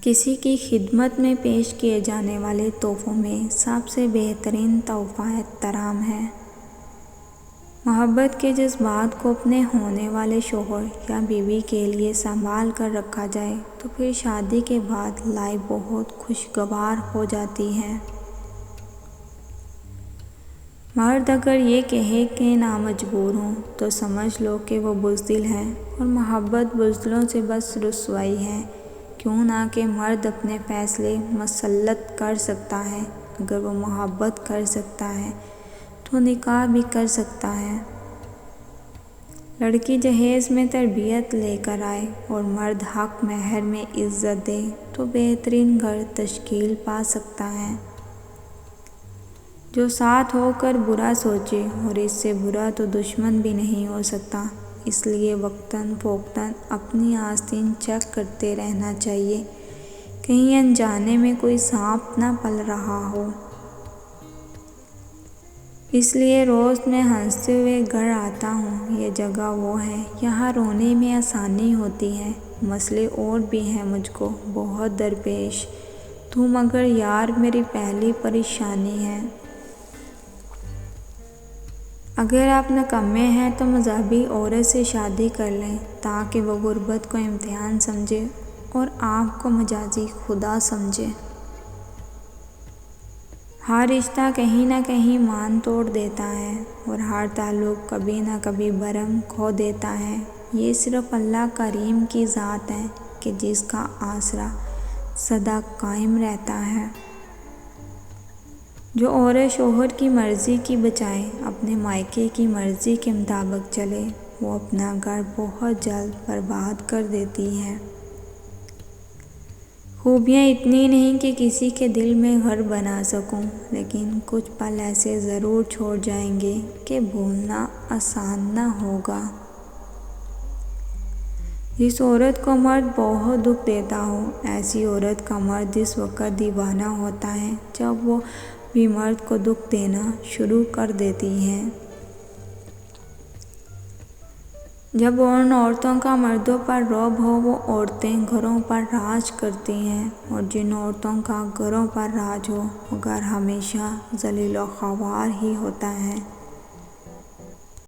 کسی کی خدمت میں پیش کیے جانے والے تحفوں میں سب سے بہترین تحفہ احترام ہے۔ محبت کے جذبات کو اپنے ہونے والے شوہر یا بیوی کے لیے سنبھال کر رکھا جائے تو پھر شادی کے بعد لائف بہت خوشگوار ہو جاتی ہے۔ مرد اگر یہ کہے کہ نامجبور ہوں تو سمجھ لو کہ وہ بزدل ہے، اور محبت بزدلوں سے بس رسوائی ہے۔ کیوں نہ کہ مرد اپنے فیصلے مسلط کر سکتا ہے، اگر وہ محبت کر سکتا ہے تو نکاح بھی کر سکتا ہے۔ لڑکی جہیز میں تربیت لے کر آئے اور مرد حق مہر میں عزت دے تو بہترین گھر تشکیل پا سکتا ہے۔ جو ساتھ ہو کر برا سوچے، اور اس سے برا تو دشمن بھی نہیں ہو سکتا، اس لیے وقتاً فوقتاً اپنی آستین چیک کرتے رہنا چاہیے، کہیں انجانے میں کوئی سانپ نہ پل رہا ہو۔ اس لیے روز میں ہنستے ہوئے گھر آتا ہوں، یہ جگہ وہ ہے یہاں رونے میں آسانی ہوتی ہے۔ مسئلے اور بھی ہیں مجھ کو بہت درپیش، تو مگر یار میری پہلی پریشانی ہے۔ اگر آپ نکمے ہیں تو مذہبی عورت سے شادی کر لیں تاکہ وہ غربت کو امتحان سمجھے اور آپ کو مجازی خدا سمجھے۔ ہر رشتہ کہیں نہ کہیں مان توڑ دیتا ہے، اور ہر تعلق کبھی نہ کبھی بھرم کھو دیتا ہے۔ یہ صرف اللہ کریم کی ذات ہے کہ جس کا آسرا سدا قائم رہتا ہے۔ جو عورت شوہر کی مرضی کی بجائے اپنے مائکے کی مرضی کے مطابق چلے، وہ اپنا گھر بہت جلد برباد کر دیتی ہے۔ خوبیاں اتنی نہیں کہ کسی کے دل میں گھر بنا سکوں، لیکن کچھ پل ایسے ضرور چھوڑ جائیں گے کہ بھولنا آسان نہ ہوگا۔ جس عورت کو مرد بہت دکھ دیتا ہو، ایسی عورت کا مرد اس وقت دیوانہ ہوتا ہے جب وہ بھی مرد کو دکھ دینا شروع کر دیتی ہے۔ جب ان عورتوں کا مردوں پر رعب ہو، وہ عورتیں گھروں پر راج کرتی ہیں، اور جن عورتوں کا گھروں پر راج ہو، وہ گھر ہمیشہ ذلیل و خوار ہی ہوتا ہے۔